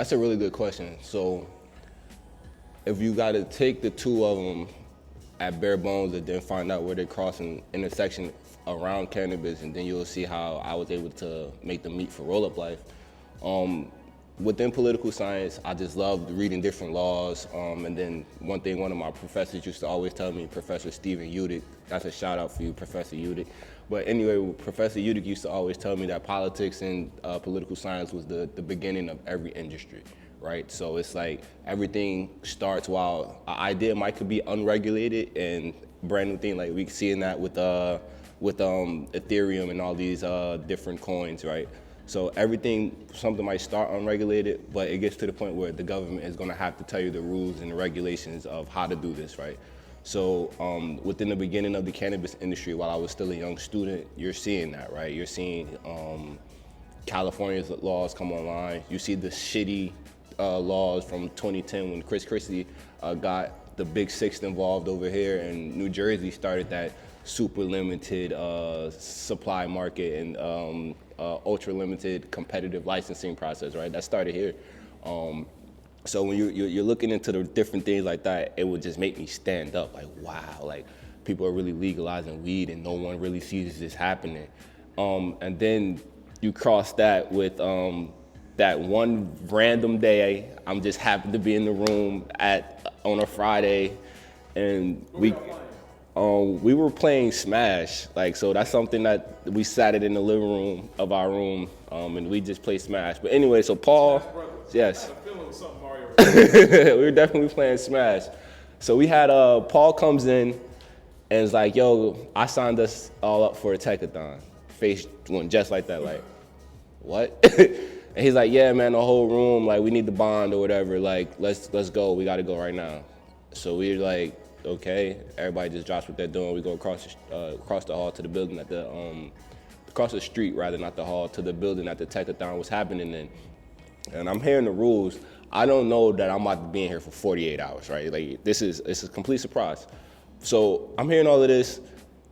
That's a really good question. So if you got to take the two of them at bare bones and then find out where they cross an intersection around cannabis, and then you'll see how I was able to make the meat for roll-up life. Within political science, I just loved reading different laws. And then one thing one of my professors used to always tell me, Professor Stephen Udick, that's a shout out for you, Professor Udick. But anyway, Professor Udick used to always tell me that politics and political science was the beginning of every industry, right? So it's like everything starts while an idea might could be unregulated and brand new thing, like we seeing that with Ethereum and all these different coins, right? So something might start unregulated, but it gets to the point where the government is gonna have to tell you the rules and the regulations of how to do this, right? So within the beginning of the cannabis industry, while I was still a young student, you're seeing that, right? You're seeing California's laws come online. You see the shitty laws from 2010 when Chris Christie got the Big Six involved over here, and New Jersey started that super limited supply market and ultra limited competitive licensing process, right? That started here. So when you're looking into the different things like that, it would just make me stand up, like, wow, like people are really legalizing weed and no one really sees this happening. And then you cross that with that one random day, I'm just happened to be in the room on a Friday, and we were playing Smash. Like, so that's something that we sat it in the living room of our room, and we just played Smash. But anyway, so Paul, yes. We were definitely playing Smash. So we had Paul comes in and is like, yo, I signed us all up for a techathon. Face went just like that, like, what? And he's like, yeah, man, the whole room, like, we need the bond or whatever. Like, let's go. We got to go right now. So we're like, okay. Everybody just drops what they're doing. We go across the hall to the building across the street rather, not the hall, to the building that the techathon was happening in. And I'm hearing the rules. I don't know that I'm about to be in here for 48 hours, right? Like, it's a complete surprise. So I'm hearing all of this,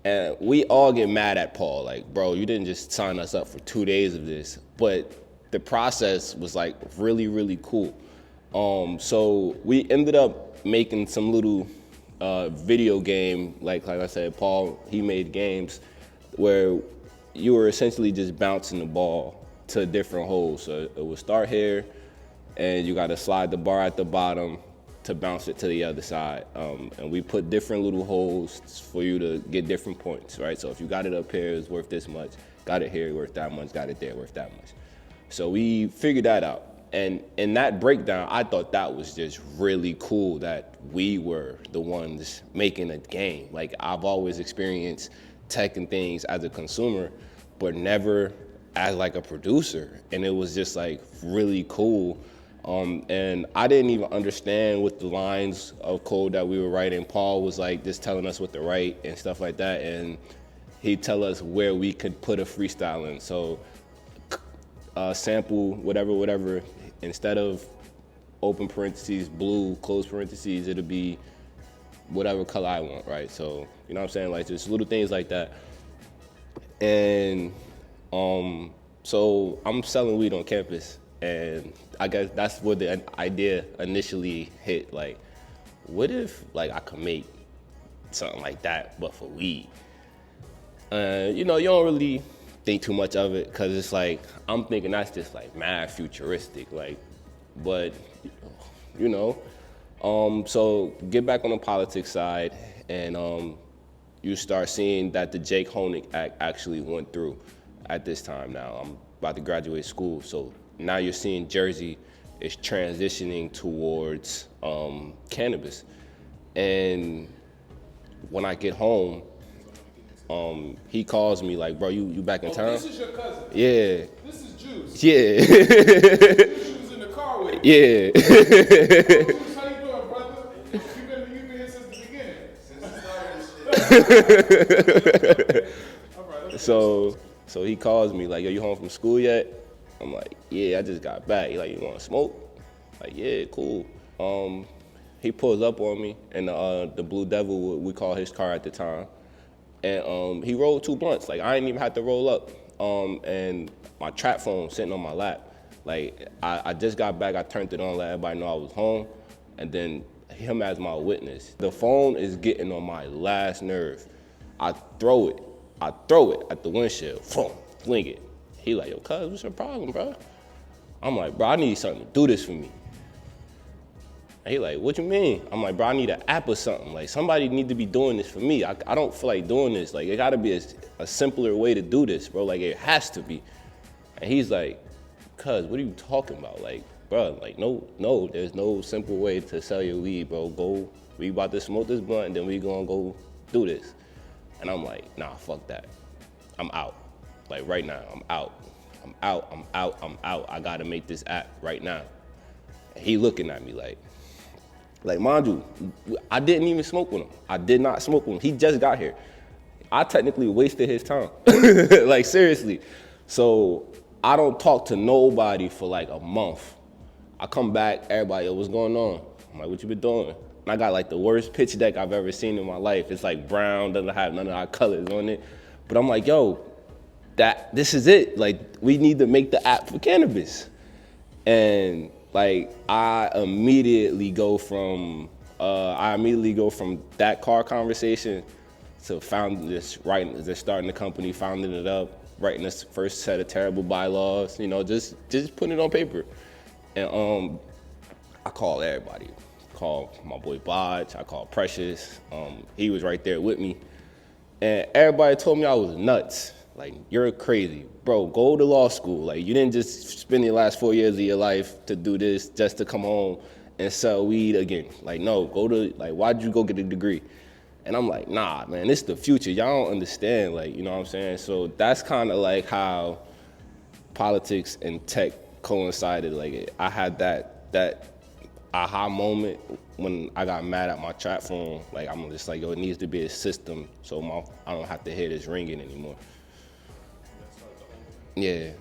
and we all get mad at Paul. Like, bro, you didn't just sign us up for 2 days of this. But the process was like really, really cool. So we ended up making some little video game, like I said, Paul, he made games where you were essentially just bouncing the ball to different holes. So it would start here, and you got to slide the bar at the bottom to bounce it to the other side. And we put different little holes for you to get different points, right? So if you got it up here, it's worth this much. Got it here, worth that much. Got it there, worth that much. So we figured that out. And in that breakdown, I thought that was just really cool that we were the ones making a game. Like, I've always experienced tech and things as a consumer, but never as like a producer. And it was just like really cool. And I didn't even understand what the lines of code that we were writing. Paul was like just telling us what to write and stuff like that. And he'd tell us where we could put a freestyle in. So sample, whatever, instead of open parentheses, blue, close parentheses, it'll be whatever color I want, right? So, you know what I'm saying? Like, just little things like that. And so I'm selling weed on campus, and I guess that's where the idea initially hit. Like, what if, like, I could make something like that, but for weed? You know, you don't really think too much of it, because it's like, I'm thinking that's just like mad futuristic, like, but, you know. So get back on the politics side, and you start seeing that the Jake Honig Act actually went through at this time now. I'm about to graduate school, so now you're seeing Jersey is transitioning towards cannabis. And when I get home, he calls me like, bro, you back in town? This is your cousin? Yeah. This is Juice? Yeah. Juice was in the car with you? Yeah. Juice, how you doing, brother? You've been here since the beginning. All right, So he calls me like, yo, you home from school yet? I'm like, yeah, I just got back. He like, you want to smoke? Like, yeah, cool. He pulls up on me in the Blue Devil, we call his car at the time. And he rolled 2 blunts. Like, I didn't even have to roll up. And my trap phone sitting on my lap. Like, I just got back, I turned it on, let everybody know I was home, and then him as my witness. The phone is getting on my last nerve. I throw it at the windshield, boom, fling it. He like, yo, cuz, what's your problem, bro? I'm like, bro, I need something to do this for me. And he like, what you mean? I'm like, bro, I need an app or something. Like, somebody need to be doing this for me. I don't feel like doing this. Like, it gotta be a simpler way to do this, bro. Like, it has to be. And he's like, cuz, what are you talking about? Like, bro, like, no, there's no simple way to sell your weed, bro. Go, we about to smoke this blunt, and then we gonna go do this. And I'm like, nah, fuck that. I'm out. Like, right now, I'm out. I gotta make this app right now. And he looking at me like, mind you, I didn't even smoke with him. I did not smoke with him. He just got here. I technically wasted his time. Like, seriously. So I don't talk to nobody for like a month. I come back, everybody, yo, what's going on? I'm like, what you been doing? And I got like the worst pitch deck I've ever seen in my life. It's like brown, doesn't have none of our colors on it. But I'm like, yo, this is it. Like, we need to make the app for cannabis. And like, I immediately go from that car conversation to starting the company, founding it up, writing this first set of terrible bylaws, you know, just putting it on paper. And I called everybody. Called my boy Bodge, I called Precious. He was right there with me. And everybody told me I was nuts. Like, you're crazy. Bro, go to law school. Like, you didn't just spend your last 4 years of your life to do this just to come home and sell weed again. Like, no, why'd you go get a degree? And I'm like, nah, man, this is the future. Y'all don't understand, like, you know what I'm saying? So that's kind of like how politics and tech coincided. Like, I had that aha moment when I got mad at my trap phone. Like, I'm just like, yo, it needs to be a system so I don't have to hear this ringing anymore. Yeah.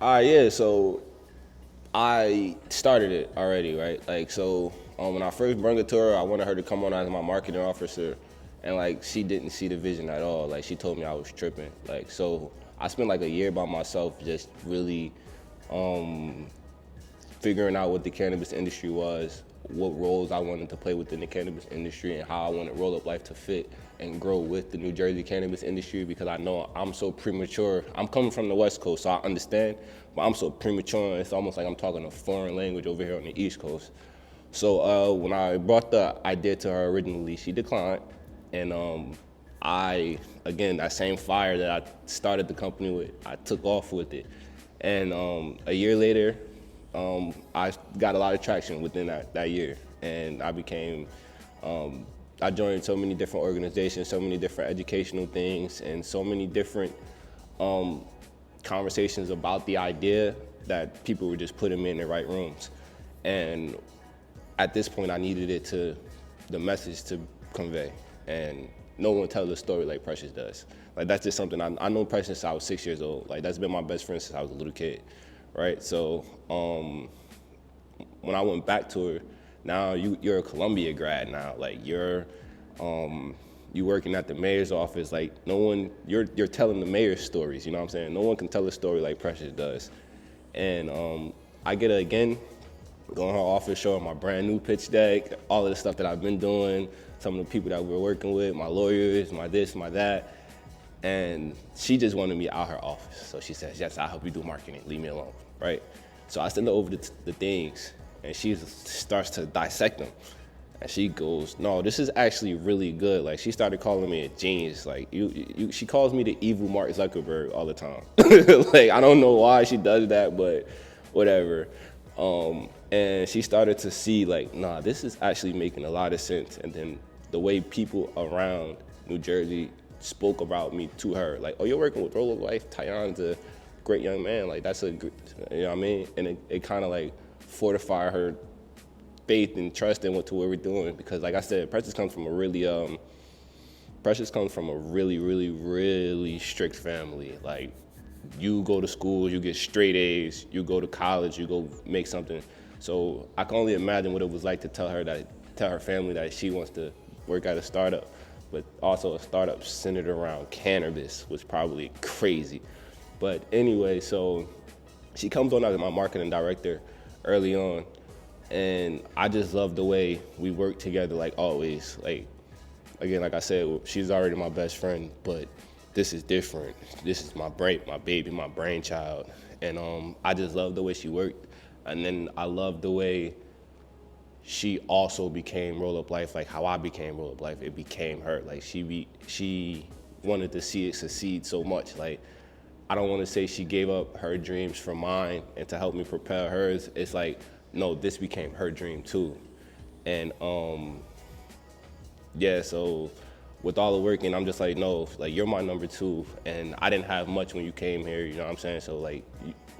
Yeah, so I started it already, right? Like, so when I first brought it to her, I wanted her to come on as my marketing officer, and like, she didn't see the vision at all. Like, she told me I was tripping. Like, so I spent like a year by myself just really figuring out what the cannabis industry was, what roles I wanted to play within the cannabis industry, and how I wanted Roll Up Life to fit and grow with the New Jersey cannabis industry, because I know I'm so premature. I'm coming from the West Coast, so I understand, but I'm so premature, and it's almost like I'm talking a foreign language over here on the East Coast. So when I brought the idea to her originally, she declined, and again, that same fire that I started the company with, I took off with it. And a year later, I got a lot of traction within that year, and I joined so many different organizations, so many different educational things, and so many different conversations about the idea that people were just putting me in the right rooms. And at this point, I needed the message to convey, and no one tells a story like Precious does. Like, that's just something, I know Precious since I was 6 years old. Like, that's been my best friend since I was a little kid, right? So when I went back to her, now you're a Columbia grad now. Like, you working at the mayor's office. Like, you're telling the mayor's stories, you know what I'm saying? No one can tell a story like Precious does. And I get her again, go in her office, show her my brand new pitch deck, all of the stuff that I've been doing, some of the people that we're working with, my lawyers, my this, my that. And she just wanted me out her office. So she says, yes, I'll help you do marketing, leave me alone, right? So I send her over the things, and she starts to dissect them. And she goes, no, this is actually really good. Like, she started calling me a genius. Like, she calls me the evil Mark Zuckerberg all the time. Like, I don't know why she does that, but whatever. And she started to see, like, nah, this is actually making a lot of sense. And then the way people around New Jersey spoke about me to her, like, oh, you're working with Roll Up Life, Tiyann's a great young man, like, that's you know what I mean? And it kind of like fortified her faith and trust in what we're doing, because like I said, Precious comes from a really, really strict family. Like, you go to school, you get straight A's, you go to college, you go make something. So I can only imagine what it was like to tell her family that she wants to work at a startup. but also a startup centered around cannabis was probably crazy. But anyway, so she comes on as my marketing director early on, and I just love the way we work together, like always. Like, again, like I said, she's already my best friend, but this is different. This is my baby, my brainchild. And I just love the way she worked. And then I love the way she also became Roll Up Life, like how I became Roll Up Life. It became her. Like she wanted to see it succeed so much. Like, I don't want to say she gave up her dreams for mine and to help me propel hers. It's like, no, this became her dream too. And yeah, so with all the working, I'm just like, no, like you're my number two. And I didn't have much when you came here, you know what I'm saying? So like,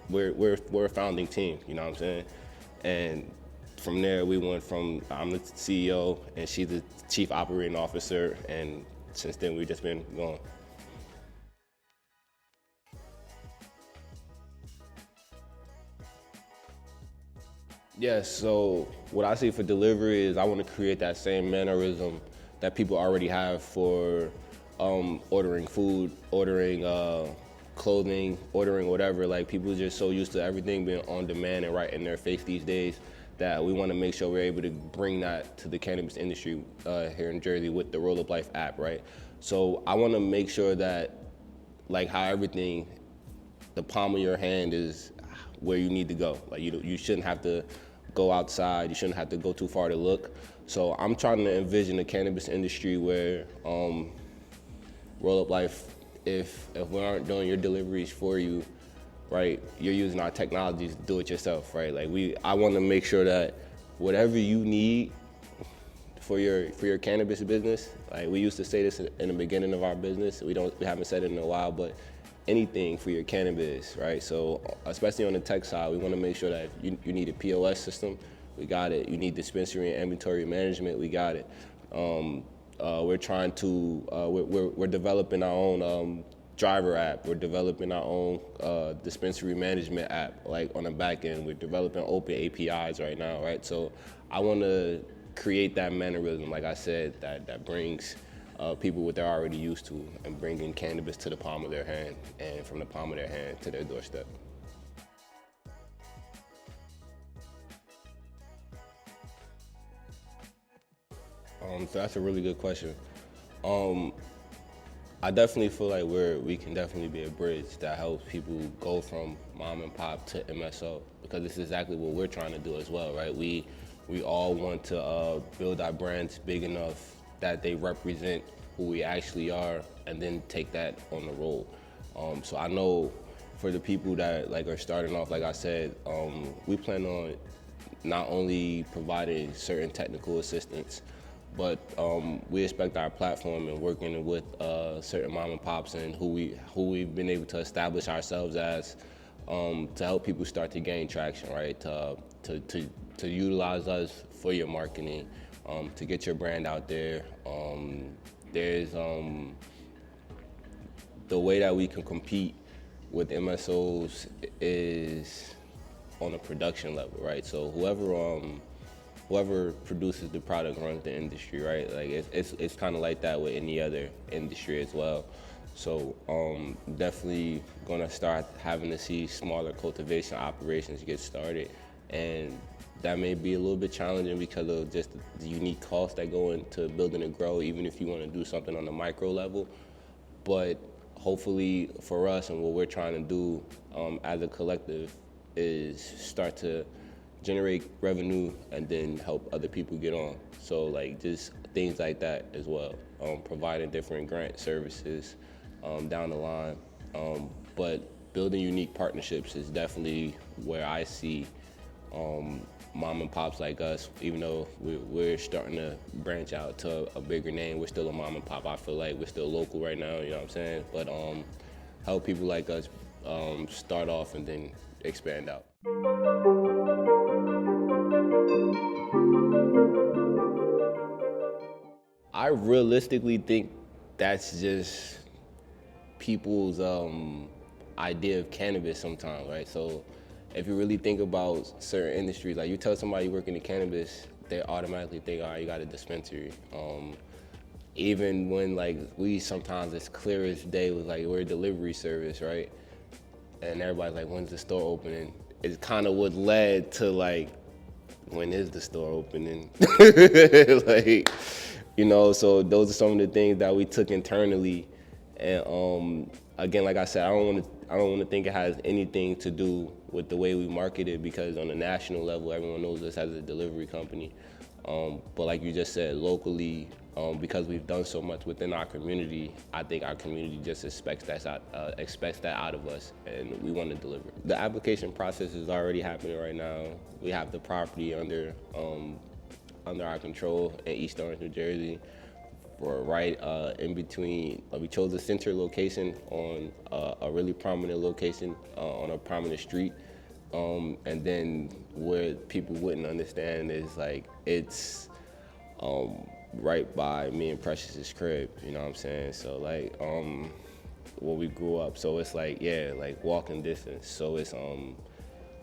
we're a founding team, you know what I'm saying? And from there, we went from, I'm the CEO and she's the chief operating officer. And since then, we've just been going. Yeah, so what I see for delivery is I want to create that same mannerism that people already have for ordering food, ordering clothing, ordering whatever. Like, people are just so used to everything being on demand and right in their face these days that we want to make sure we're able to bring that to the cannabis industry here in Jersey with the Roll Up Life app, right? So I want to make sure that, like, how everything, the palm of your hand is where you need to go. Like, you shouldn't have to go outside. You shouldn't have to go too far to look. So I'm trying to envision a cannabis industry where Roll Up Life, if we aren't doing your deliveries for you, right, you're using our technologies to do it yourself, right? Like, I want to make sure that whatever you need for your cannabis business, like we used to say this in the beginning of our business, we haven't said it in a while, but anything for your cannabis, right? So especially on the tech side, we want to make sure that you need a POS system, we got it. You need dispensary and inventory management, we got it. We're trying to, we're developing our own driver app. We're developing our own dispensary management app, like on the back end. We're developing open APIs right now, right? So I want to create that mannerism, like I said, that brings people what they're already used to, and bringing cannabis to the palm of their hand, and from the palm of their hand to their doorstep. So that's a really good question. I definitely feel like we can definitely be a bridge that helps people go from mom and pop to MSO, because this is exactly what we're trying to do as well, right? We all want to build our brands big enough that they represent who we actually are, and then take that on the road. So I know for the people that like are starting off, like I said, we plan on not only providing certain technical assistance, but we expect our platform and working with certain mom and pops and who we've been able to establish ourselves as, to help people start to gain traction, right? To utilize us for your marketing, to get your brand out there. There's the way that we can compete with MSOs is on a production level, right? So whoever produces the product runs the industry, right? Like it's kind of like that with any other industry as well. So definitely gonna start having to see smaller cultivation operations get started, and that may be a little bit challenging because of just the unique costs that go into building a grow, even if you want to do something on the micro level. But hopefully for us, and what we're trying to do as a collective, is start to generate revenue and then help other people get on. So like just things like that as well, providing different grant services down the line. But building unique partnerships is definitely where I see mom and pops like us, even though we're starting to branch out to a bigger name, we're still a mom and pop. I feel like we're still local right now, you know what I'm saying? But help people like us start off and then expand out. I realistically think that's just people's idea of cannabis sometimes, right? So if you really think about certain industries, like you tell somebody you work in the cannabis, they automatically think, all right, you got a dispensary. even when like we sometimes it's clear as day with like we're a delivery service, right? And everybody's like, when's the store opening? It's kind of what led to like, when is the store opening? Like, you know, so those are some of the things that we took internally. And again, like I said, I don't want to think it has anything to do with the way we market it, because on a national level, everyone knows us as a delivery company. But like you just said, locally, because we've done so much within our community, I think our community just expects that out of us, and we want to deliver. The application process is already happening right now. We have the property under our control in East Orange, New Jersey. We're right in between. We chose a center location on a really prominent location on a prominent street. And then where people wouldn't understand is like it's right by me and Precious's crib, you know what I'm saying? So like where we grew up, so it's like, yeah, like walking distance. So it's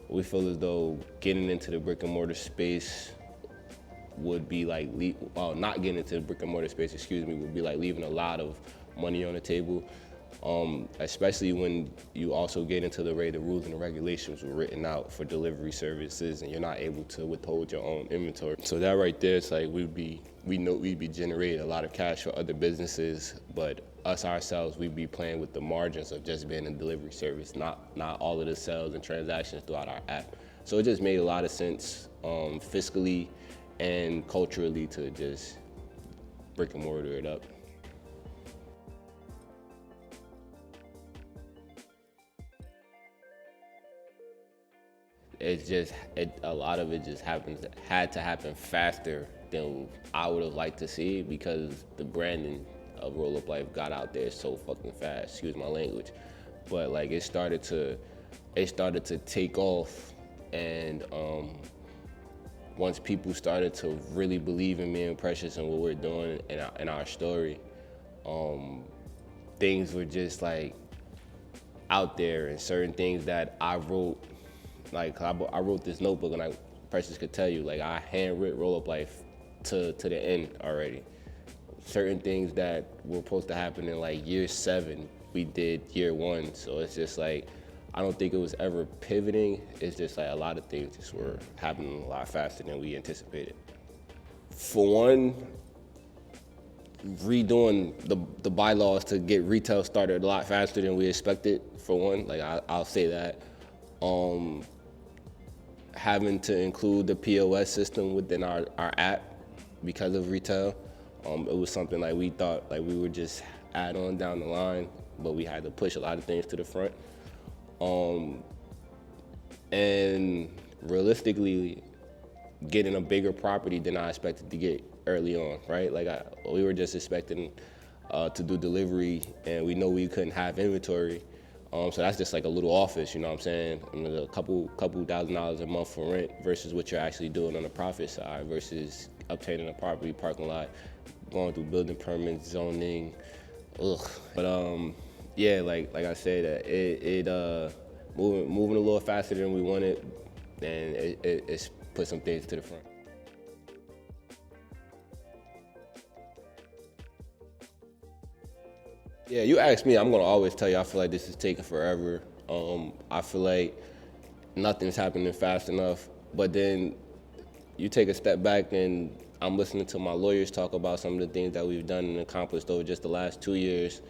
we feel as though getting into the brick and mortar space would be like, not getting into the brick and mortar space, would be like leaving a lot of money on the table. Especially when you also get into the way the rules and the regulations were written out for delivery services, and you're not able to withhold your own inventory. So that right there, it's like we know we'd be generating a lot of cash for other businesses, but us ourselves, we'd be playing with the margins of just being a delivery service, not all of the sales and transactions throughout our app. So it just made a lot of sense fiscally and culturally to just brick and mortar it up. It's just, a lot of it just had to happen faster than I would have liked to see, because the branding of Roll Up Life got out there so fucking fast, excuse my language. But like it started to take off, and once people started to really believe in me and Precious and what we're doing and our story, things were just like out there, and certain things that I wrote. Like I wrote this notebook, and Precious could tell you, like I handwrote Roll Up Life to the end already. Certain things that were supposed to happen in like year 7, we did year 1. So it's just like, I don't think it was ever pivoting. It's just like a lot of things just were happening a lot faster than we anticipated. For one, redoing the bylaws to get retail started a lot faster than we expected, for one, like I'll say that. Having to include the POS system within our app because of retail, it was something like we thought like we would just add on down the line, but we had to push a lot of things to the front. And realistically, getting a bigger property than I expected to get early on, right? Like we were just expecting to do delivery, and we know we couldn't have inventory. So that's just like a little office, you know what I'm saying? I mean, a couple $1,000s a month for rent versus what you're actually doing on the profit side, versus obtaining a property, parking lot, going through building permits, zoning, ugh. But yeah, like I said, it moving a little faster than we wanted, and it's put some things to the front. Yeah, you ask me, I'm gonna always tell you I feel like this is taking forever. I feel like nothing's happening fast enough. But then you take a step back, and I'm listening to my lawyers talk about some of the things that we've done and accomplished over just the last 2 years,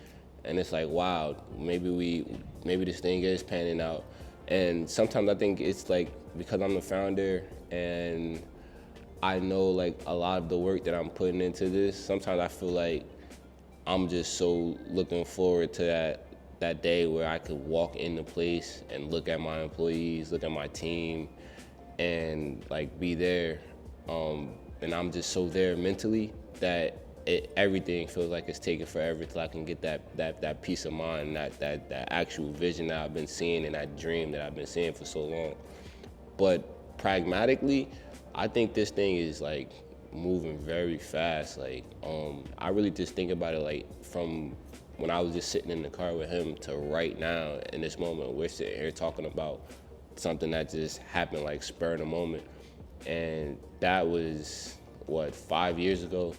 and it's like, wow, maybe this thing is panning out. And sometimes I think it's like, because I'm the founder and I know like a lot of the work that I'm putting into this, sometimes I feel like I'm just so looking forward to that day where I could walk in the place and look at my employees, look at my team, and like be there. And I'm just so there mentally that everything feels like it's taking forever till I can get that peace of mind, that actual vision that I've been seeing, and that dream that I've been seeing for so long. But pragmatically, I think this thing is like moving very fast. Like I really just think about it like from when I was just sitting in the car with him to right now in this moment, we're sitting here talking about something that just happened like spur of the moment. And that was what, 5 years ago.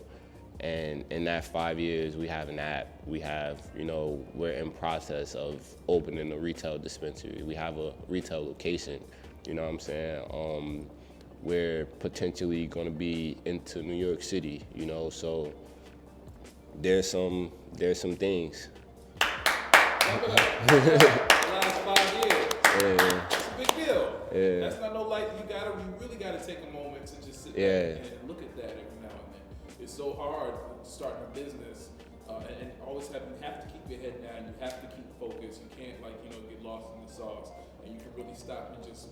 And in that 5 years, we have an app. We have, we're in process of opening a retail dispensary. We have a retail location, you know what I'm saying? We're potentially gonna be into New York City, so there's some things. Last 5 years. Yeah. It's a big deal. Yeah. That's not no light. You really gotta take a moment to just sit back and look at that every now and then. It's so hard starting a business, and always you have to keep your head down. You have to keep focused. You can't get lost in the sauce. And you can really stop and just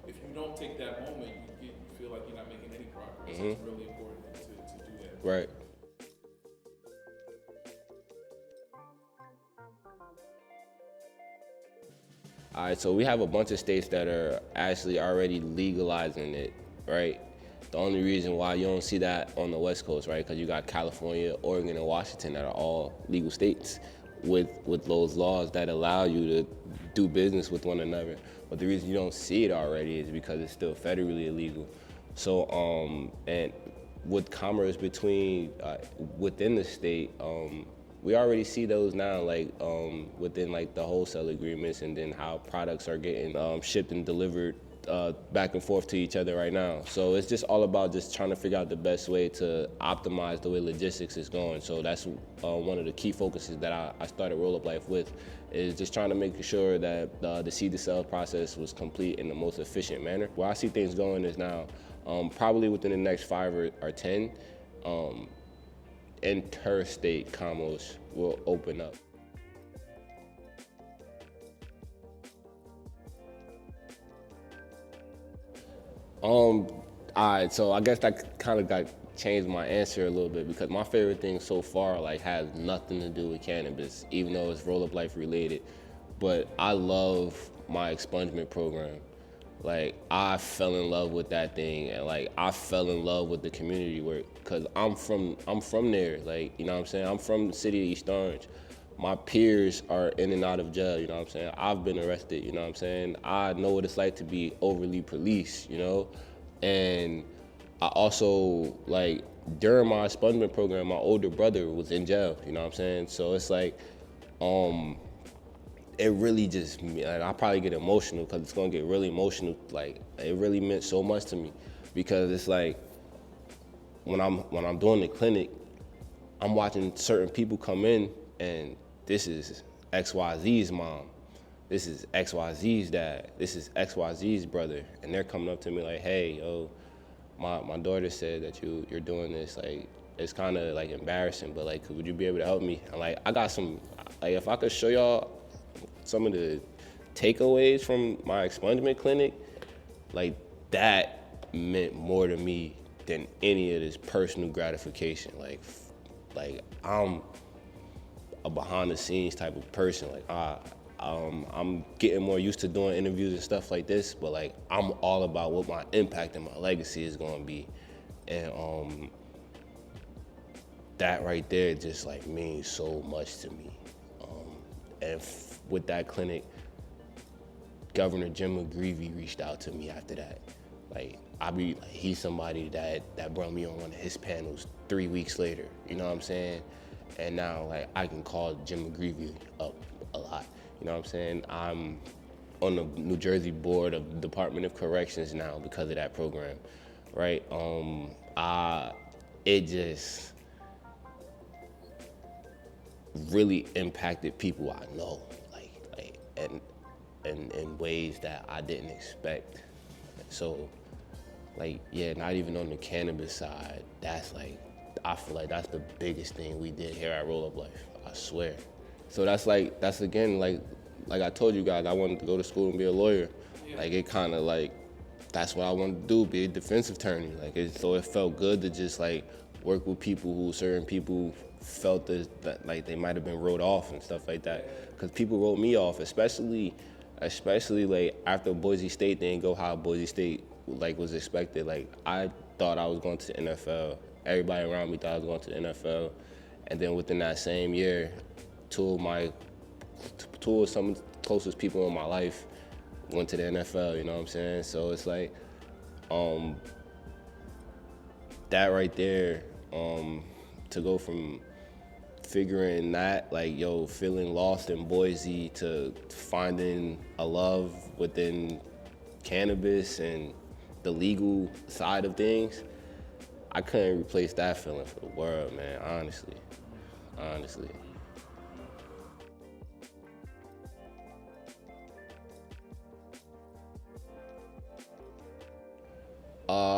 if you don't take that moment, you feel like you're not making any progress. So it's really important to do that. Right. All right, so we have a bunch of states that are actually already legalizing it, right? The only reason why you don't see that on the West Coast, right? Because you got California, Oregon, and Washington that are all legal states with those laws that allow you to do business with one another. But the reason you don't see it already is because it's still federally illegal. So, and with commerce within the state, we already see those now, within the wholesale agreements, and then how products are getting shipped and delivered back and forth to each other right now. So it's just all about just trying to figure out the best way to optimize the way logistics is going. So that's one of the key focuses that I started Roll Up Life with, is just trying to make sure that the seed to sale process was complete in the most efficient manner. Where I see things going is now, probably within the next 5 or 10, interstate commerce will open up. All right, so I guess that kind of changed my answer a little bit, because my favorite thing so far has nothing to do with cannabis, even though it's Roll Up Life related. But I love my expungement program. I fell in love with that thing, and I fell in love with the community work, because I'm from there, you know what I'm saying? I'm from the city of East Orange. My peers are in and out of jail, you know what I'm saying? I've been arrested, you know what I'm saying? I know what it's like to be overly policed, And I also, during my expungement program, my older brother was in jail, you know what I'm saying? So it's it really just, I probably get emotional, because it's gonna get really emotional. It really meant so much to me, because it's when I'm doing the clinic, I'm watching certain people come in, and this is XYZ's mom, this is XYZ's dad, this is XYZ's brother, and they're coming up to me like, hey, yo, my daughter said that you're doing this, it's kind of embarrassing, but would you be able to help me? And I got some, if I could show y'all some of the takeaways from my expungement clinic, that meant more to me than any of this personal gratification. I'm a behind the scenes type of person. I'm getting more used to doing interviews and stuff like this, but I'm all about what my impact and my legacy is gonna be. And that right there just means so much to me. And with that clinic, Governor Jim McGreevey reached out to me after that. He's somebody that brought me on one of his panels 3 weeks later, you know what I'm saying? And now I can call Jim McGreevey up a lot, you know what I'm saying? I'm on the New Jersey board of the Department of Corrections now because of that program, right? It just really impacted people I know, and in ways that I didn't expect. So, not even on the cannabis side, that's I feel like that's the biggest thing we did here at Roll Up Life, I swear. So that's again, like I told you guys, I wanted to go to school and be a lawyer. Yeah. It kind of that's what I wanted to do, be a defense attorney. So it felt good to just work with people who certain people felt that they might have been wrote off and stuff like that. Because people wrote me off, especially after Boise State didn't go how Boise State was expected. I thought I was going to the NFL. Everybody around me thought I was going to the NFL. And then within that same year, two of some of the closest people in my life went to the NFL, you know what I'm saying? So it's that right there To go from figuring that, like, yo, feeling lost in Boise to finding a love within cannabis and the legal side of things, I couldn't replace that feeling for the world, man, honestly.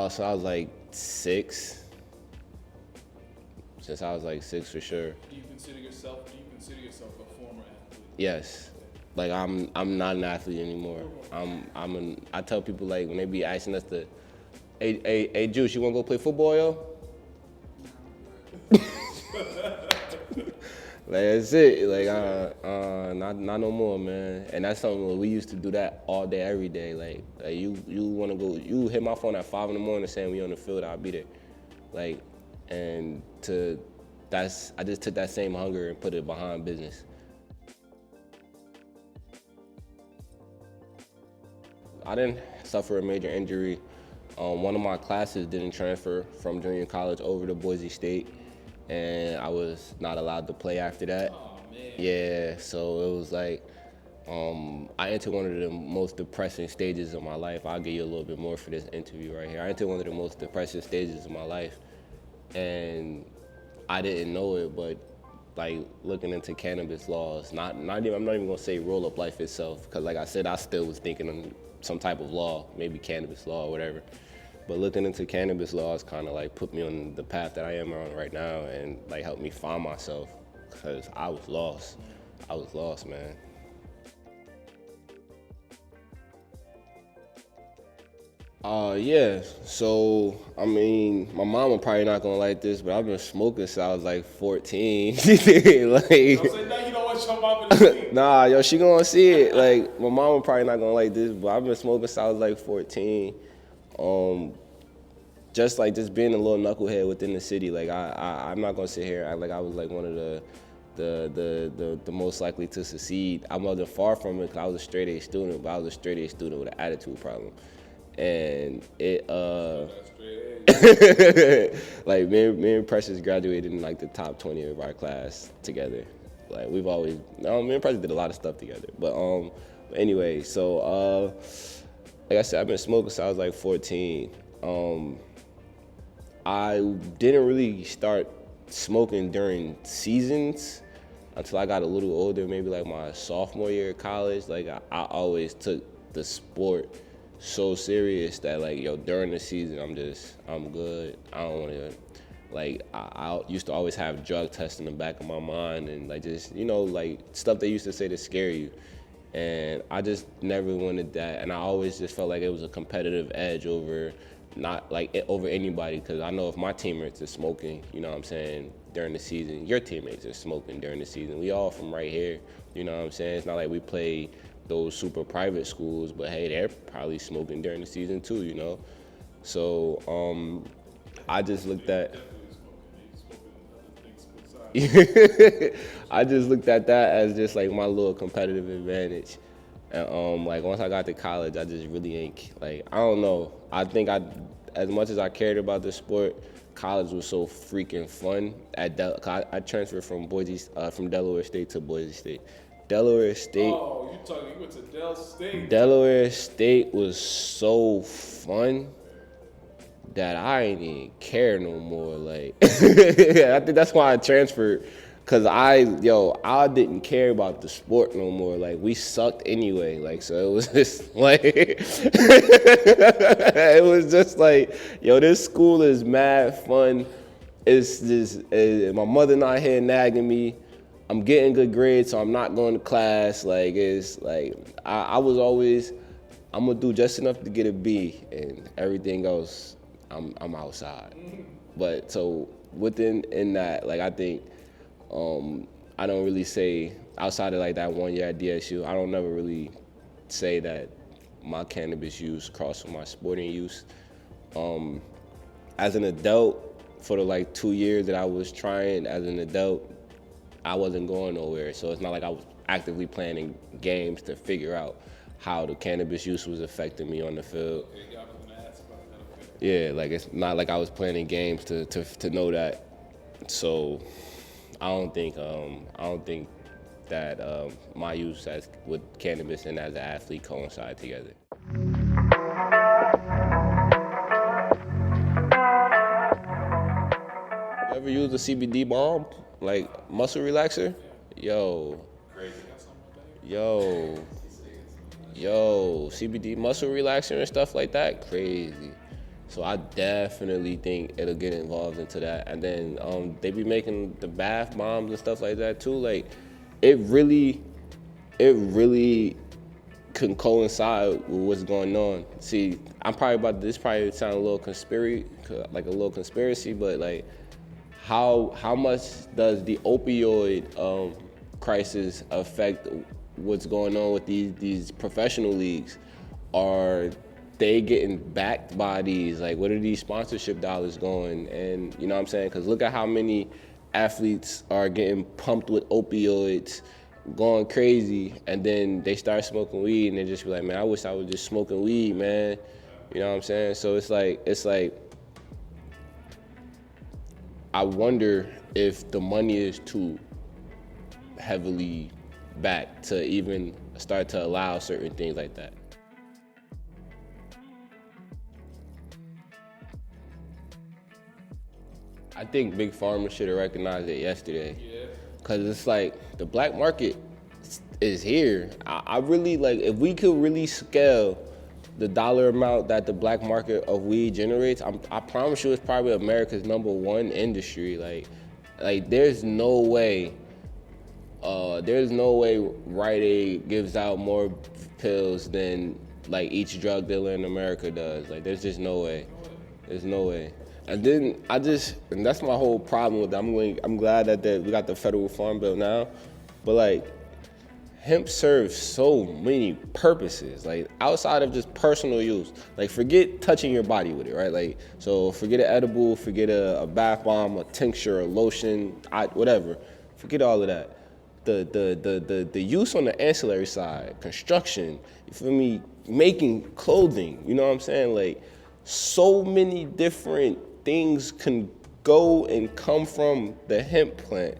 So I was like 6. Since I was like 6 for sure. Do you consider yourself a former athlete? Yes. Like I'm not an athlete anymore. I tell people, like, when they be asking us to, hey Juice, you wanna go play football, yo? Like, that's it. Like, not no more, man. And that's something where we used to do that all day, every day. Like you wanna go, you hit my phone at 5 in the morning saying we on the field, I'll be there. Like, and I just took that same hunger and put it behind business. I didn't suffer a major injury. One of my classes didn't transfer from junior college over to Boise State, and I was not allowed to play after that. Oh, man. Yeah, so it was like, I entered one of the most depressing stages of my life. I'll give you a little bit more for this interview right here. I entered one of the most depressing stages of my life, and I didn't know it, but like looking into cannabis laws, I'm not even gonna say roll up life itself, because like I said, I still was thinking on some type of law, maybe cannabis law or whatever. But looking into cannabis laws kind of like put me on the path that I am on right now, and like helped me find myself, because I was lost. I was lost, man. Yeah, so, I mean, my mama probably not gonna like this, but I've been smoking since I was like 14. Like, I'm saying, now you don't want your mama to see. nah, yo, she gonna see it. Like, my mama probably not gonna like this, but I've been smoking since I was like 14. Just being a little knucklehead within the city. Like, I'm not gonna sit here and act like I was like one of the most likely to succeed. I wasn't far from it, because I was a straight A student, but I was a straight A student with an attitude problem. And it, like, me and Precious graduated in like the top 20 of our class together. Like, we've always, me and Precious did a lot of stuff together. But anyway, so like I said, I've been smoking since I was like 14. I didn't really start smoking during seasons until I got a little older, maybe like my sophomore year of college. Like, I always took the sport so serious that, like, yo, during the season, I'm good. I don't want to, like, I used to always have drug tests in the back of my mind, and like, just, you know, like stuff they used to say to scare you. And I just never wanted that. And I always just felt like it was a competitive edge over anybody, because I know if my teammates are smoking, you know what I'm saying, during the season, your teammates are smoking during the season. We all from right here, you know what I'm saying? It's not like we play those super private schools, but hey, they're probably smoking during the season too, you know? So I just looked at I just looked at that as just like my little competitive advantage. And like, once I got to college, I just really ain't, like, I don't know. I think as much as I cared about the sport, college was so freaking fun. I transferred from Delaware State to Boise State. Delaware State. Oh, you went to Del State. Delaware State was so fun that I ain't even care no more. Like, I think that's why I transferred, because I didn't care about the sport no more. Like, we sucked anyway. Like, so it was just like, it was just like, yo, this school is mad fun. It's just, my mother not here nagging me. I'm getting good grades, so I'm not going to class. Like, it's like, I was always, I'm gonna do just enough to get a B, and everything else, I'm outside. But so in that, like, I think, I don't really say, outside of like that 1 year at DSU, I don't never really say that my cannabis use crossed with my sporting use. As an adult, for the like 2 years that I was trying as an adult, I wasn't going nowhere. So it's not like I was actively planning games to figure out how the cannabis use was affecting me on the field. Yeah, like, it's not like I was planning games to know that So I don't think that my use as with cannabis and as an athlete coincide together. You ever use a CBD balm, like muscle relaxer? Yo, CBD muscle relaxer and stuff like that, crazy. So I definitely think it'll get involved into that. And then they be making the bath bombs and stuff like that too. Like, it really can coincide with what's going on. See, this probably sound a little conspiracy, but like, how much does the opioid crisis affect what's going on with these professional leagues? Are they getting backed by these? Like, what are these sponsorship dollars going? And you know what I'm saying? Because look at how many athletes are getting pumped with opioids, going crazy, and then they start smoking weed, and they just be like, man, I wish I was just smoking weed, man. You know what I'm saying? So it's like, I wonder if the money is too heavily backed to even start to allow certain things like that. I think Big Pharma should have recognized it yesterday. Yeah. Cause it's like the black market is here. I really like, if we could really scale the dollar amount that the black market of weed generates, I promise you it's probably America's #1 industry. Like there's no way Rite Aid gives out more pills than like each drug dealer in America does. Like, there's just no way. There's no way. And then and that's my whole problem with that. I'm glad that we got the federal farm bill now, but like, hemp serves so many purposes, like outside of just personal use. Like, forget touching your body with it, right? Like, so forget an edible, forget a bath bomb, a tincture, a lotion, whatever. Forget all of that. The use on the ancillary side, construction, you feel me, making clothing, you know what I'm saying? Like, so many different things can go and come from the hemp plant.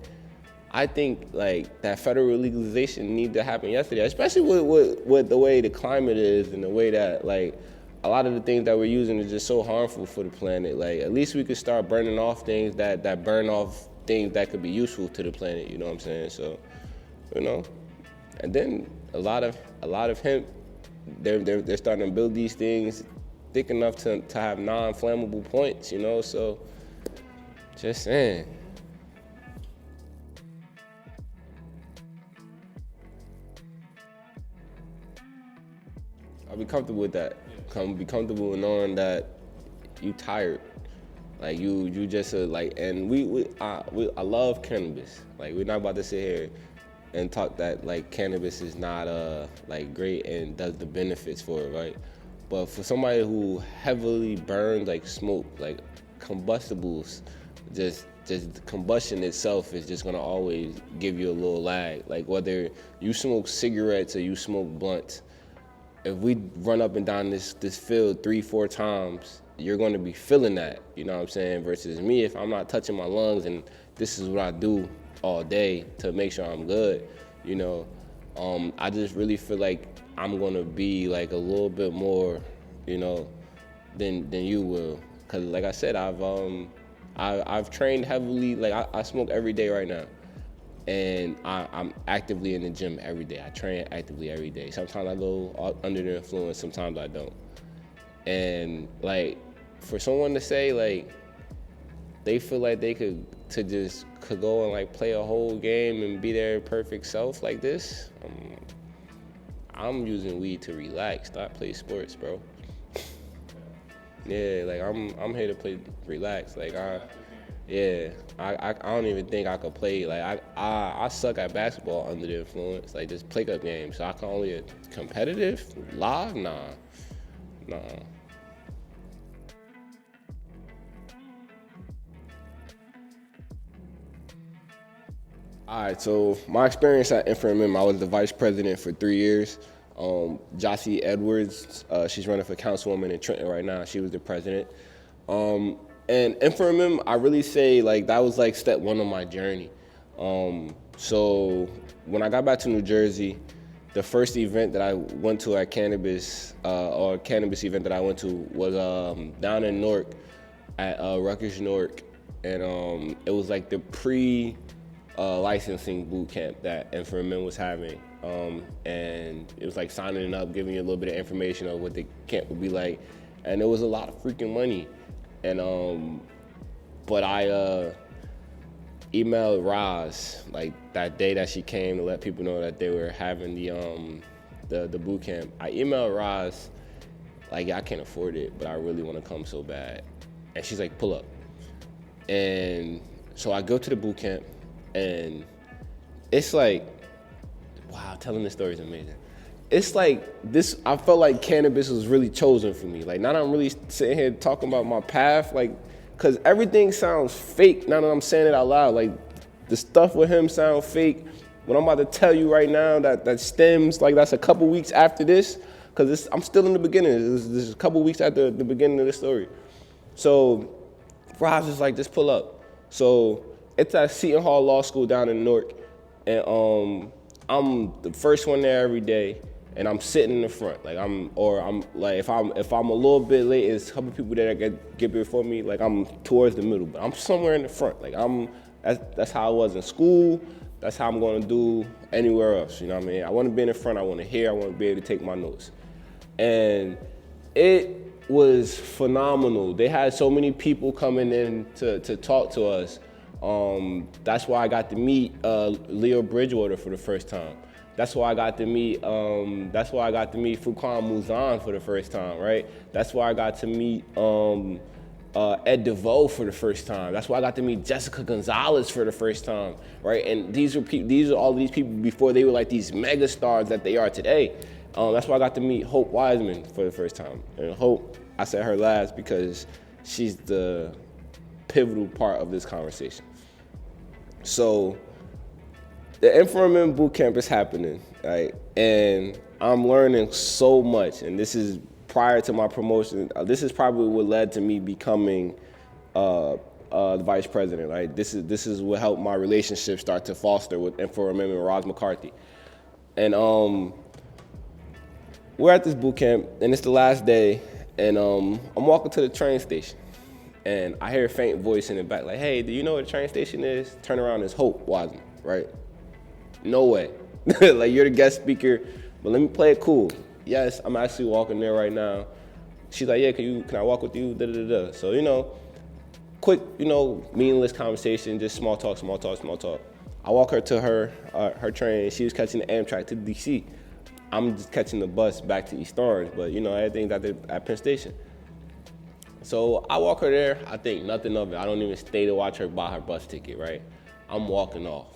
I think like that federal legalization need to happen yesterday, especially with the way the climate is and the way that like a lot of the things that we're using is just so harmful for the planet. Like, at least we could start burning off things that burn off things that could be useful to the planet, you know what I'm saying? So, you know, and then a lot of hemp, they're starting to build these things thick enough to have non-flammable points, you know, so just saying. I'll be comfortable with that. Be comfortable with knowing that you tired. Like, you just like, and I love cannabis. Like, we're not about to sit here and talk that like cannabis is not like great and does the benefits for it, right? But for somebody who heavily burns like smoke, like combustibles, just combustion itself is just gonna always give you a little lag. Like, whether you smoke cigarettes or you smoke blunts, if we run up and down this field 3-4 times, you're gonna be feeling that, you know what I'm saying? Versus me, if I'm not touching my lungs and this is what I do all day to make sure I'm good, you know, I just really feel like I'm gonna be like a little bit more, you know, than you will. Cause like I said, I've trained heavily. Like, I smoke every day right now, and I'm actively in the gym every day. I train actively every day. Sometimes I go under the influence, sometimes I don't. And like, for someone to say like they feel like they could go and like play a whole game and be their perfect self like this, I'm using weed to relax, not play sports, bro. Yeah, like I'm here to relax. Like, I don't even think I could play. Like, I suck at basketball under the influence, like just pickup games. So I can only competitive live, nah. All right, so my experience at InfraMM, I was the vice president for 3 years. Josie Edwards, she's running for councilwoman in Trenton right now. She was the president. And FRMM, I really say like that was like step one of my journey. So when I got back to New Jersey, the first event that I went to at cannabis, or cannabis event that I went to was down in Newark at Rutgers, Newark. And it was like the licensing boot camp that FRMM was having. And it was like signing up, giving you a little bit of information of what the camp would be like. And it was a lot of freaking money. And but I emailed Roz like that day that she came to let people know that they were having the boot camp. I emailed Roz like, yeah, I can't afford it, but I really want to come so bad. And she's like, pull up. And so I go to the boot camp, and it's like, wow, telling this story is amazing. It's like this, I felt like cannabis was really chosen for me. Like now that I'm really sitting here talking about my path, like, cause everything sounds fake now that I'm saying it out loud. Like the stuff with him sound fake. What I'm about to tell you right now, that stems, like that's a couple weeks after this, cause I'm still in the beginning. This is a couple weeks after the beginning of the story. So Roz is like, just pull up. So it's at Seton Hall Law School down in Newark. And I'm the first one there every day. And I'm sitting in the front, like if I'm a little bit late, there's a couple people that get before me, like I'm towards the middle, but I'm somewhere in the front. Like that's how I was in school. That's how I'm gonna do anywhere else. You know what I mean? I want to be in the front. I want to hear. I want to be able to take my notes. And it was phenomenal. They had so many people coming in to talk to us. That's why I got to meet Leo Bridgewater for the first time. That's why I got to meet Fuquan Muzan for the first time, right? That's why I got to meet Ed DeVoe for the first time. That's why I got to meet Jessica Gonzalez for the first time, right? And these are all these people before they were like these mega stars that they are today. That's why I got to meet Hope Wiseman for the first time. And Hope, I said her last because she's the pivotal part of this conversation. So the FRMM boot camp is happening, right? And I'm learning so much. And this is prior to my promotion. This is probably what led to me becoming the vice president, right? This is what helped my relationship start to foster with FRMM and Roz McCarthy. And we're at this boot camp, and it's the last day, and I'm walking to the train station. And I hear a faint voice in the back, like, hey, do you know where the train station is? Turn around, it's Hope Wiseman, right? No way. Like, you're the guest speaker, but let me play it cool. Yes, I'm actually walking there right now. She's like, yeah, can I walk with you? Da, da, da, da. So, quick, meaningless conversation, just small talk. I walk her to her train. She was catching the Amtrak to DC. I'm just catching the bus back to East Orange, but everything's at Penn Station. So I walk her there, I think nothing of it. I don't even stay to watch her buy her bus ticket, right? I'm walking off.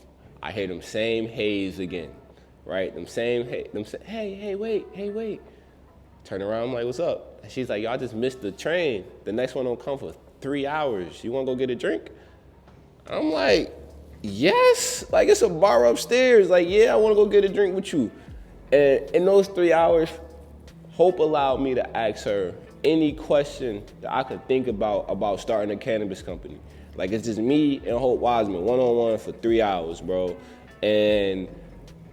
I hear them same haze again, right? Hey, wait. Turn around, I'm like, what's up? And she's like, y'all just missed the train. The next one don't come for 3 hours. You wanna go get a drink? I'm like, yes, like it's a bar upstairs. Like, yeah, I wanna go get a drink with you. And in those 3 hours, Hope allowed me to ask her any question that I could think about starting a cannabis company. Like, it's just me and Hope Wiseman, one-on-one for 3 hours, bro. And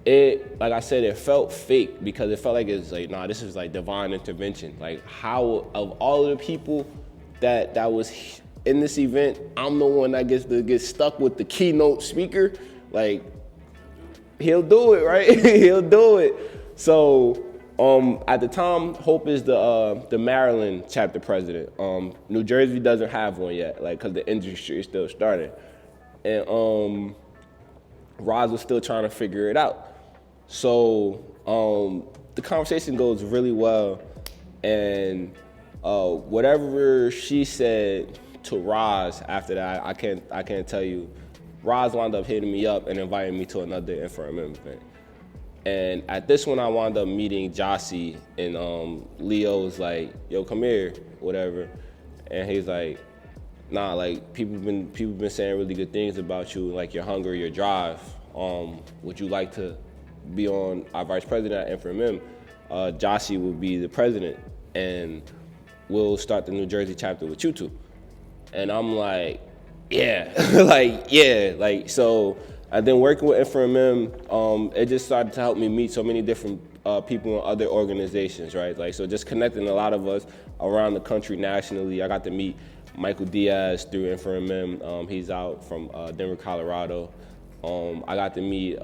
it, like I said, it felt fake because it felt like it's like, nah, this is like divine intervention. Like, how, of all of the people that was in this event, I'm the one that gets to get stuck with the keynote speaker. Like, he'll do it, right? He'll do it. So at the time, Hope is the Maryland chapter president. New Jersey doesn't have one yet, like, cause the industry is still starting. And Roz was still trying to figure it out. So the conversation goes really well, and whatever she said to Roz after that, I can't tell you. Roz wound up hitting me up and inviting me to another FRMM event. And at this one, I wound up meeting Jossie, and Leo was like, yo, come here, whatever. And he's like, nah, like, people been saying really good things about you, like your hunger, your drive. Would you like to be on our vice president at FRMM? Jossie will be the president, and we'll start the New Jersey chapter with you two. And I'm like, yeah, like, so I've been working with FRMM, it just started to help me meet so many different people in other organizations, right? Like, so just connecting a lot of us around the country nationally. I got to meet Michael Diaz through FRMM. He's out from Denver, Colorado. I got to meet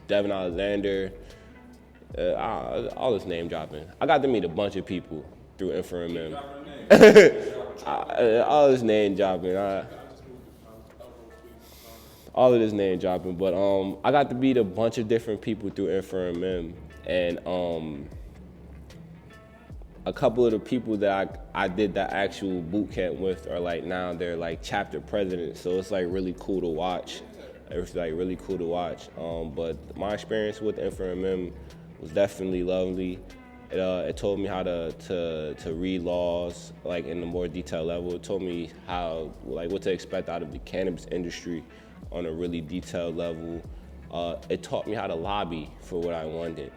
Devin Alexander. All this name dropping. I got to meet a bunch of people through FRMM. All this name dropping. All of this name dropping, but I got to meet a bunch of different people through FRMM, and a couple of the people that I did that actual boot camp with are like now they're like chapter presidents, so it's like really cool to watch. It's like really cool to watch. But my experience with FRMM was definitely lovely. It told me how to read laws like in a more detailed level. It told me how what to expect out of the cannabis industry on a really detailed level. It taught me how to lobby for what I wanted,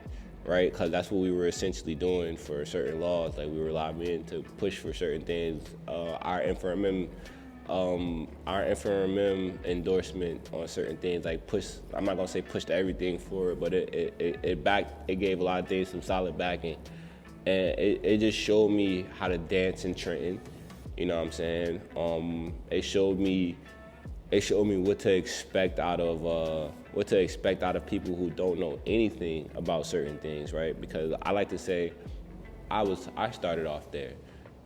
right? Because that's what we were essentially doing for certain laws. Like we were lobbying to push for certain things. Our FRMM endorsement on certain things, like push. I'm not gonna say push to everything for it, but it gave a lot of things some solid backing, and it just showed me how to dance in Trenton. You know what I'm saying? It showed me what to expect out of people who don't know anything about certain things, right? Because I like to say, I started off there,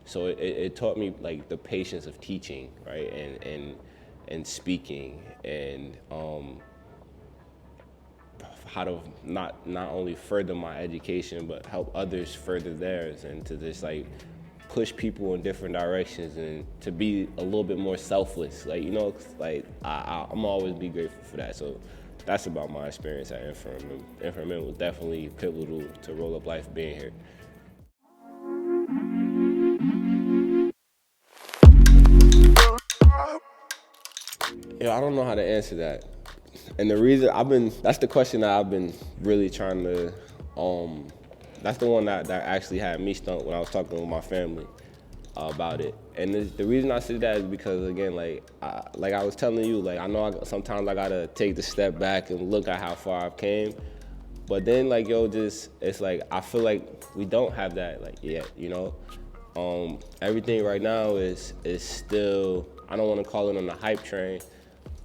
so it taught me like the patience of teaching, right, and speaking, and how to not only further my education but help others further theirs, and to just like push people in different directions and to be a little bit more selfless. Like, you know, like I'm always be grateful for that. So that's about my experience at FRMM. FRMM was definitely pivotal to Roll Up Life being here. I don't know how to answer that. And the reason that's the question that I've been really trying to, that's the one that actually had me stumped when I was talking with my family about it. And the reason I said that is because, again, like I was telling you, like I know sometimes I gotta take the step back and look at how far I've came. But then like, it's like, I feel like we don't have that like yet, you know? Everything right now is still, I don't wanna call it on the hype train,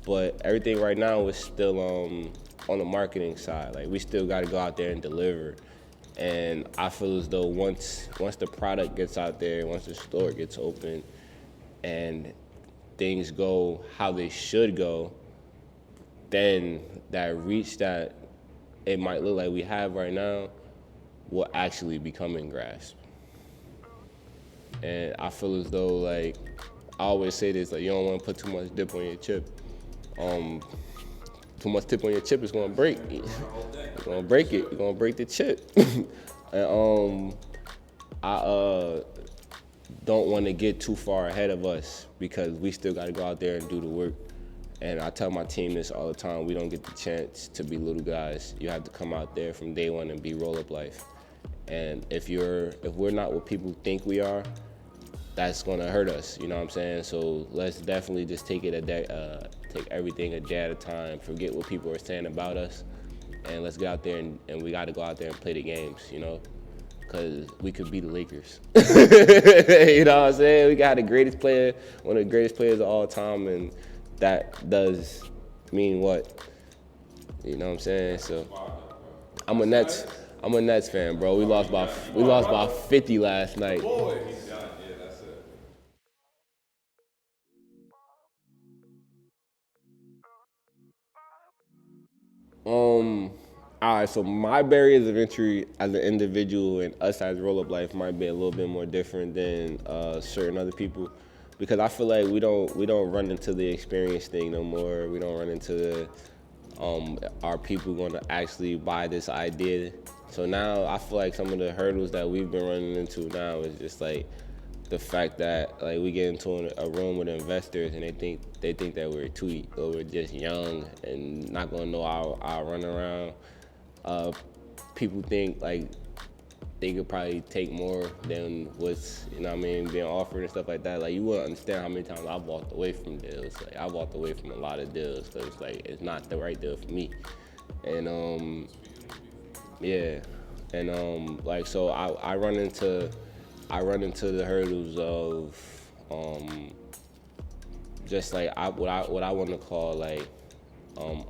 but everything right now is still on the marketing side. Like we still gotta go out there and deliver. And I feel as though once the product gets out there, once the store gets open and things go how they should go, then that reach that it might look like we have right now will actually become in grasp. And I feel as though, like, I always say this, like, you don't want to put too much dip on your chip. Too much tip on your chip is gonna break. You're gonna break it. You're gonna break the chip. And I don't want to get too far ahead of us because we still got to go out there and do the work. And I tell my team this all the time: we don't get the chance to be little guys. You have to come out there from day one and be Roll Up Life. And if we're not what people think we are, that's gonna hurt us. You know what I'm saying? So let's definitely just take everything a day at a time. Forget what people are saying about us, and let's get out there and we got to go out there and play the games. You know, because we could be the Lakers. You know what I'm saying? We got the greatest player, one of the greatest players of all time, and that does mean what? You know what I'm saying? So I'm a Nets fan, bro. We lost by 50 last night. All right, so my barriers of entry as an individual and us as Roll Up Life might be a little bit more different than certain other people, because I feel like we don't run into the experience thing no more. We don't run into the are people going to actually buy this idea? So now I feel like some of the hurdles that we've been running into now is just like the fact that like we get into a room with investors and they think that we're just young and not gonna know our run around. People think like they could probably take more than what's, you know what I mean, being offered and stuff like that. Like, you wouldn't understand how many times I've walked away from deals. Like, I walked away from a lot of deals because, like, it's not the right deal for me. And, yeah. And, like, so I run into the hurdles of, just like what I want to call like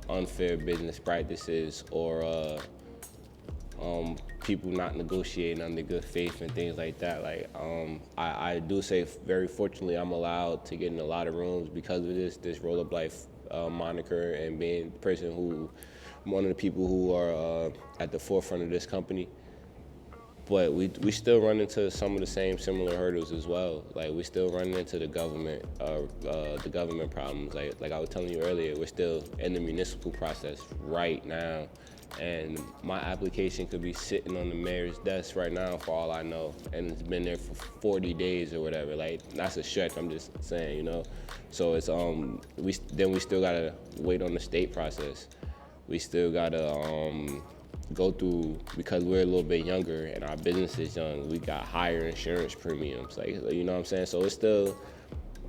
unfair business practices, or people not negotiating under good faith and things like that. Like I do say, very fortunately, I'm allowed to get in a lot of rooms because of this Roll Up Life moniker, and being the person who, one of the people who are at the forefront of this company. But we still run into some of the same similar hurdles as well. Like, we still run into the government problems. Like I was telling you earlier, we're still in the municipal process right now, and my application could be sitting on the mayor's desk right now for all I know, and it's been there for 40 days or whatever. Like, that's a stretch. I'm just saying, you know. So it's we still gotta wait on the state process. We still gotta go through, because we're a little bit younger and our business is young, we got higher insurance premiums, like, you know what I'm saying? So it's still,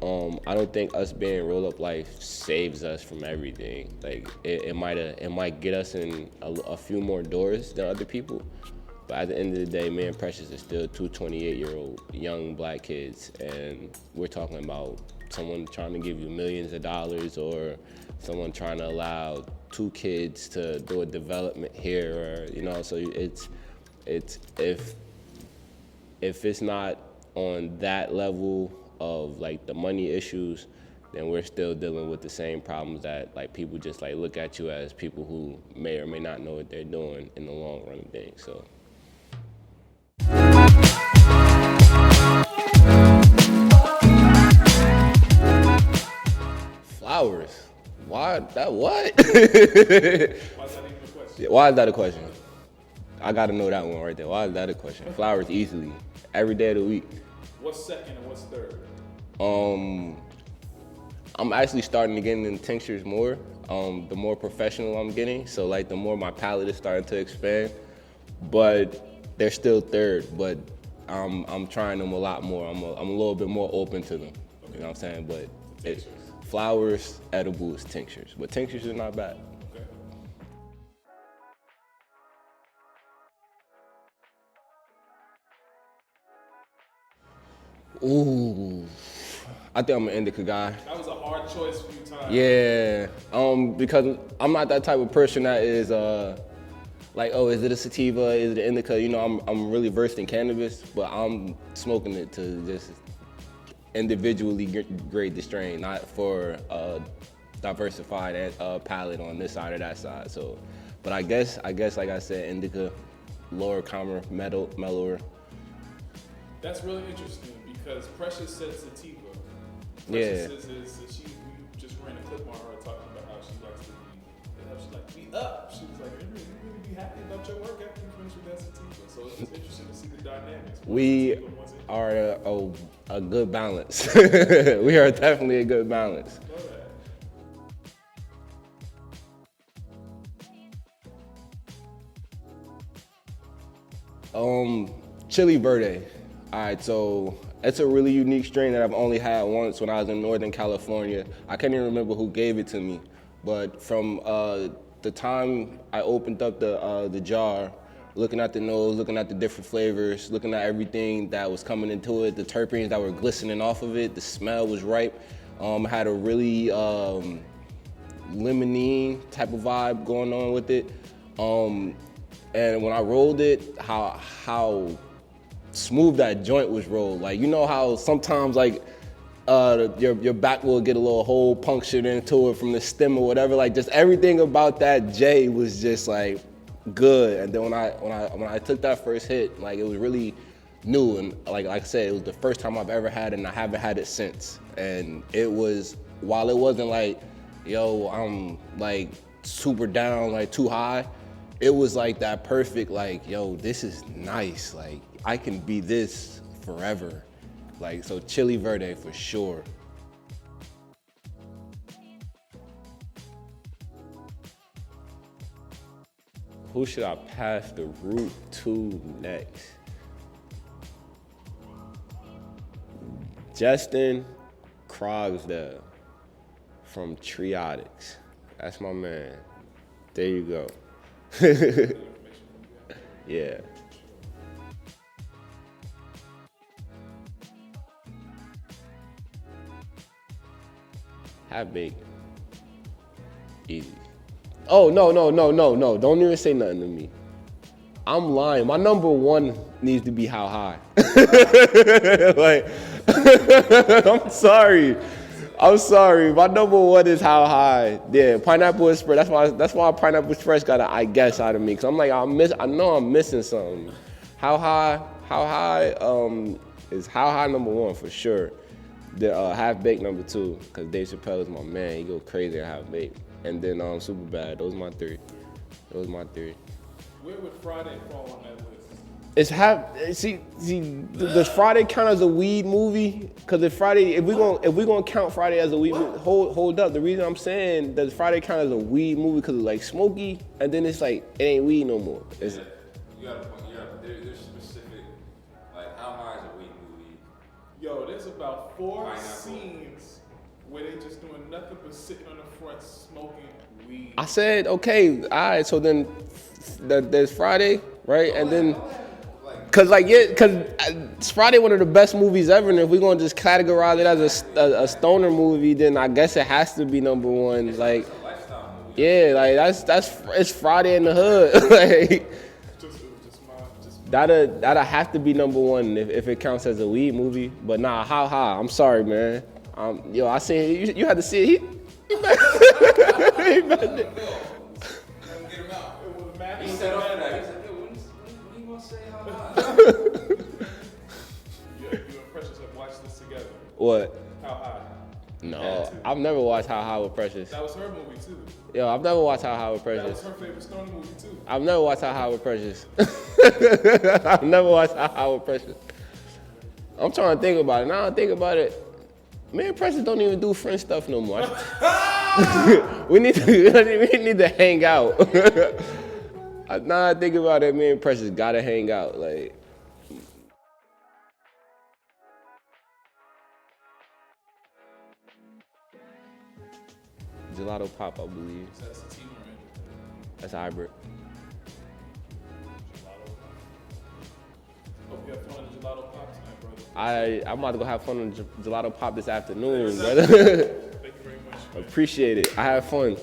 I don't think us being Roll Up Life saves us from everything. Like, it might get us in a few more doors than other people, but at the end of the day, me and Precious are still two 28-year-old young black kids, and we're talking about someone trying to give you millions of dollars, or someone trying to allow 2 kids to do a development here, or, you know. So it's if it's not on that level of like the money issues, then we're still dealing with the same problems that, like, people just like look at you as people who may or may not know what they're doing in the long run of things. So. Flowers. Why that? What? Why is that even a question? Why is that a question? I gotta know that one right there. Why is that a question? Flowers easily, every day of the week. What's second and what's third? I'm actually starting to get into tinctures more. The more professional I'm getting, so like the more my palate is starting to expand. But they're still third. But I'm trying them a lot more. I'm a little bit more open to them. You know what I'm saying? But it's flowers, edibles, tinctures. But tinctures are not bad. Okay. Ooh, I think I'm an indica guy. That was a hard choice for you, Tiyahnn. Yeah, because I'm not that type of person that is like, oh, is it a sativa, is it an indica? You know, I'm really versed in cannabis, but I'm smoking it to just individually grade the strain, not for a diversified palette on this side or that side. So, but I guess like I said, indica, lower, calmer, mellower. That's really interesting because Precious said sativa. Yeah. Precious says we just ran a clip on her talking about how she likes to be up. She was like, you really be happy about your work after you finish with that sativa. So it's interesting to see the dynamics. We are a good balance. We are definitely a good balance. Chili Verde. All right, so it's a really unique strain that I've only had once when I was in Northern California. I can't even remember who gave it to me, but from the time I opened up the jar, looking at the nose, looking at the different flavors, looking at everything that was coming into it, the terpenes that were glistening off of it, the smell was ripe. Had a really lemonine type of vibe going on with it. And when I rolled it, how smooth that joint was rolled. Like, you know how sometimes like your back will get a little hole punctured into it from the stem or whatever. Like, just everything about that J was just like good. And then when I took that first hit, like, it was really new, and like I said, it was the first time I've ever had it, and I haven't had it since. And it was, while it wasn't like, yo, I'm like super down, like too high, it was like that perfect, like, yo, this is nice. Like, I can be this forever. Like, so Chili Verde for sure. Who should I pass the root to next? Justin Crogsdale from Triotics. That's my man. There you go. Yeah. Half baked. Easy. Oh, no. Don't even say nothing to me. I'm lying. My number one needs to be how high. Like, I'm sorry. My number one is how high. Yeah, pineapple express. That's why pineapple express got an I guess out of me. Cause I'm like, I know I'm missing something. How high is how high number one for sure. The half baked number two, cause Dave Chappelle is my man. He go crazy at half baked. And then super bad. Those are my three. Where would Friday fall on that list? It's does Friday count as a weed movie? Cause if we gonna count Friday as a weed movie, hold up. The reason I'm saying does Friday count as a weed movie because it's like smoky, and then it's like it ain't weed no more. It's, You got a point. There's specific, like how high is a weed movie? Yo, there's about 4 Pineapple. scenes where they just doing nothing but sitting on the front smoking weed. I said okay, all right. So then there's Friday, right? And then. Cause it's Friday one of the best movies ever, and if we're gonna just categorize it as a stoner movie, then I guess it has to be number one. Like, yeah, like that's it's Friday in the hood. Like, that'll have to be number one if it counts as a weed movie. But nah, how high? I'm sorry, man. Yo, I seen you had to see it. He better. Get him out. He set up for that. He's like, yo, when you gonna say how high? You and Precious have watched this together. What? How high? No, I've never watched How High with Precious. That was her movie too. Yo, I've never watched How High with That Precious. was her favorite stoner movie too. I've never watched How High with Precious. I've never watched How High with Precious. I'm trying to think about it. Now I think about it. Me and Precious don't even do friend stuff no more. we need to hang out. Now I think about it, me and Precious gotta hang out. Like, Gelato Pop, I believe. That's a team, right? That's a hybrid. Hope you have fun at Gelato Pop tonight, brother. I'm about to go have fun on Gelato Pop this afternoon, brother. Thank you very much. Appreciate it. I have fun.